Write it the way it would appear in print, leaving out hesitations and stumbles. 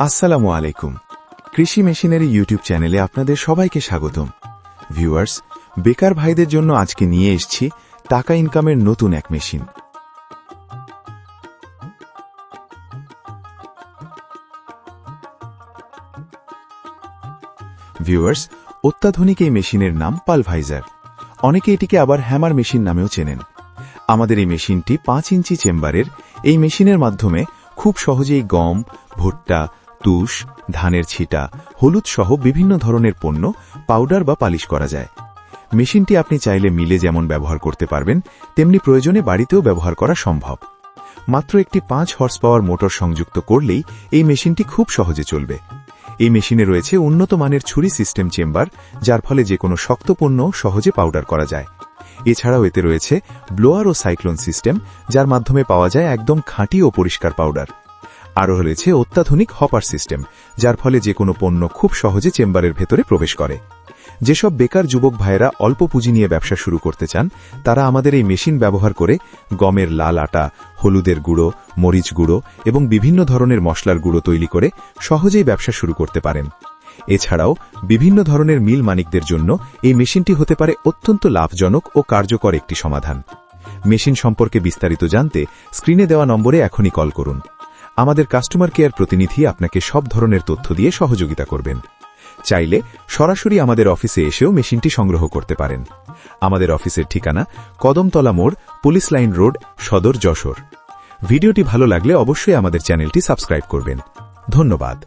আসসালামু আলাইকুম। কৃষি মেশিনারি ইউটিউব চ্যানেলে আপনাদের সবাইকে স্বাগতম। ভিউয়ার্স, বেকার ভাইদের জন্য আজকে নিয়ে এসেছি টাকা ইনকামের নতুন এক মেশিন। ভিউয়ার্স, অত্যাধুনিক এই মেশিনের নাম পালভাইজার। অনেকে এটিকে আবার হ্যামার মেশিন নামেও চেনেন। আমাদের এই মেশিনটি 5 ইঞ্চি চেম্বারের। এই মেশিনের মাধ্যমে খুব সহজেই গম, ভুট্টা, তুষ, ধানের ছিটা, হলুদ সহ বিভিন্ন ধরনের পণ্য পাউডার বা পালিশ করা যায়। মেশিনটি আপনি চাইলে মিলে যেমন ব্যবহার করতে পারবেন, তেমনি প্রয়োজনে বাড়িতেও ব্যবহার করা সম্ভব। মাত্র একটি 5 হর্স পাওয়ার মোটর সংযুক্ত করলেই এই মেশিনটি খুব সহজে চলবে। এই মেশিনে রয়েছে উন্নত মানের ছুরি সিস্টেম চেম্বার, যার ফলে যে কোনো শক্ত পণ্য সহজে পাউডার করা যায়। এছাড়াও এতে রয়েছে ব্লোয়ার ও সাইক্লোন সিস্টেম, যার মাধ্যমে পাওয়া যায় একদম খাঁটি ও পরিষ্কার পাউডার। আরও রয়েছে অত্যাধুনিক হপার সিস্টেম, যার ফলে যে কোনো পণ্য খুব সহজে চেম্বারের ভেতরে প্রবেশ করে। যেসব বেকার যুবক ভাইয়েরা অল্প পুঁজি নিয়ে ব্যবসা শুরু করতে চান, তারা আমাদের এই মেশিন ব্যবহার করে গমের লাল আটা, হলুদের গুঁড়ো, মরিচ গুঁড়ো এবং বিভিন্ন ধরনের মশলার গুঁড়ো তৈরি করে সহজেই ব্যবসা শুরু করতে পারেন। এছাড়াও বিভিন্ন ধরনের মিল মালিকদের জন্য এই মেশিনটি হতে পারে অত্যন্ত লাভজনক ও কার্যকর একটি সমাধান। মেশিন সম্পর্কে বিস্তারিত জানতে স্ক্রিনে দেওয়া নম্বরে এখনই কল করুন। আমাদের কাস্টমার কেয়ার প্রতিনিধি আপনাকে সব ধরনের তথ্য দিয়ে সহযোগিতা করবেন। চাইলে সরাসরি আমাদের অফিসে এসেও মেশিনটি সংগ্রহ করতে পারেন। আমাদের অফিসের ঠিকানা কদমতলা মোড়, পুলিশ লাইন রোড, সদর, যশোর। ভিডিওটি ভালো লাগলে অবশ্যই আমাদের চ্যানেলটি সাবস্ক্রাইব করবেন। ধন্যবাদ।